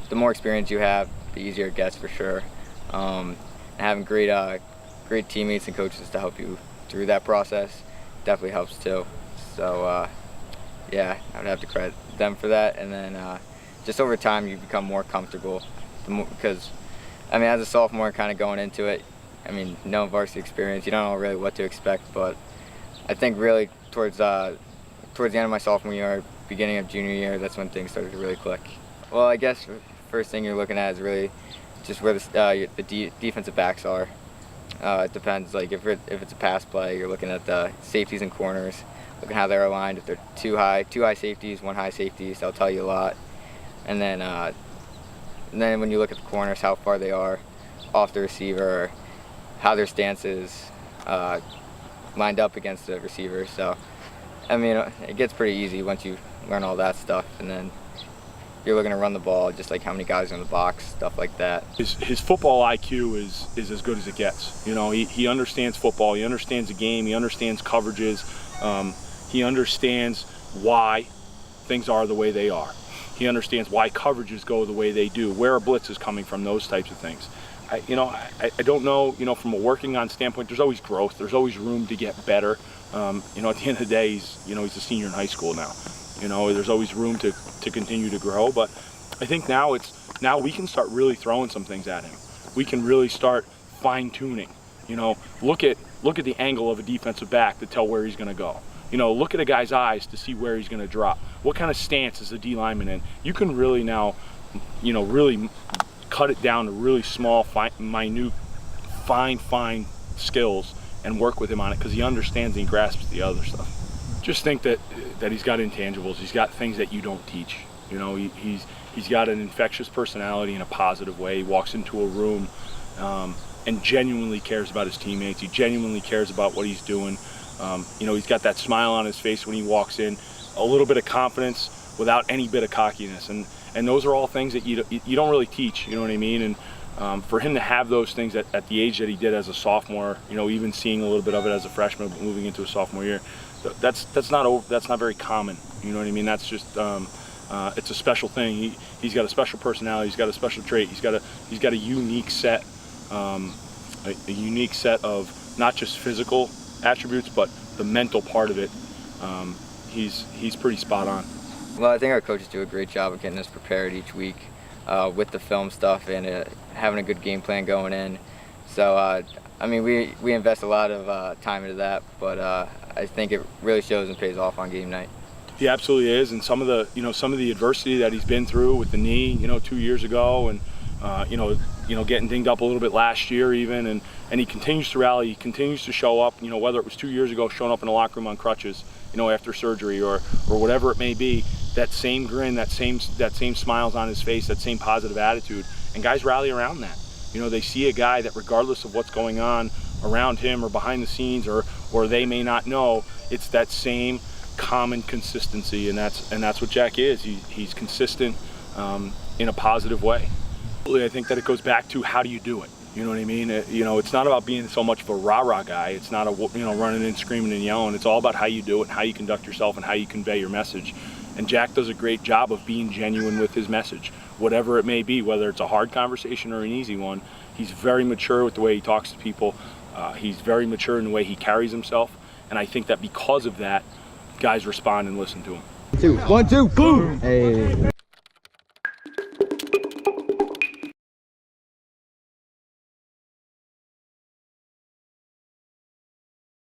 The more experience you have, the easier it gets for sure. And having great teammates and coaches to help you through that process definitely helps too. So yeah, I would have to credit them for that. And then just over time, you become more comfortable because, I mean, as a sophomore, kind of going into it, I mean, no varsity experience, you don't know really what to expect. But I think really towards the end of my sophomore year, beginning of junior year, that's when things started to really click. Well, I guess first thing you're looking at is really just where the defensive backs are. It depends. Like if it's a pass play, you're looking at the safeties and corners, looking how they're aligned. If they're two high safeties, one high safety, so that'll tell you a lot. And then when you look at the corners, how far they are off the receiver, or how their stance is lined up against the receiver. So, I mean, it gets pretty easy once you learn all that stuff, and then you're looking to run the ball, just like how many guys are in the box, stuff like that. His football IQ is as good as it gets. You know, he understands football, he understands the game, he understands coverages, he understands why things are the way they are. He understands why coverages go the way they do, where a blitz is coming from, those types of things. I don't know, from a working on standpoint, there's always growth, there's always room to get better. At the end of the day, he's a senior in high school now. There's always room to continue to grow, but I think now we can start really throwing some things at him. We can really start fine-tuning. Look at the angle of a defensive back to tell where he's going to go. Look at a guy's eyes to see where he's going to drop. What kind of stance is the D lineman in? You can really now, really cut it down to really small, minute, fine skills and work with him on it because he understands and he grasps the other stuff. Just think that he's got intangibles. He's got things that you don't teach. He's got an infectious personality in a positive way. He walks into a room and genuinely cares about his teammates. He genuinely cares about what he's doing. He's got that smile on his face when he walks in, a little bit of confidence without any bit of cockiness. And those are all things that you don't really teach, you know what I mean? And for him to have those things at the age that he did as a sophomore, even seeing a little bit of it as a freshman, but moving into a sophomore year, that's not very common. You know what I mean? That's just it's a special thing. He's got a special personality. He's got a special trait. He's got a unique set, a unique set of not just physical attributes, but the mental part of it. He's pretty spot on. Well, I think our coaches do a great job of getting us prepared each week with the film stuff and having a good game plan going in. So, I mean, we invest a lot of time into that, but I think it really shows and pays off on game night. He absolutely is, and some of the adversity that he's been through with the knee, 2 years ago, and getting dinged up a little bit last year even, and he continues to rally. He continues to show up. Whether it was 2 years ago, showing up in the locker room on crutches, after surgery, or whatever it may be. That same grin, that same smiles on his face, that same positive attitude, and guys rally around that. They see a guy that, regardless of what's going on around him or behind the scenes, or they may not know, it's that same common consistency, and that's what Jack is. He's consistent in a positive way. I think that it goes back to how do you do it. You know what I mean? It's not about being so much of a rah-rah guy. It's not running in, screaming and yelling. It's all about how you do it, and how you conduct yourself, and how you convey your message. And Jack does a great job of being genuine with his message, whatever it may be, whether it's a hard conversation or an easy one. He's very mature with the way he talks to people. He's very mature in the way he carries himself. And I think that because of that, guys respond and listen to him. 1, 2, boom! Hey.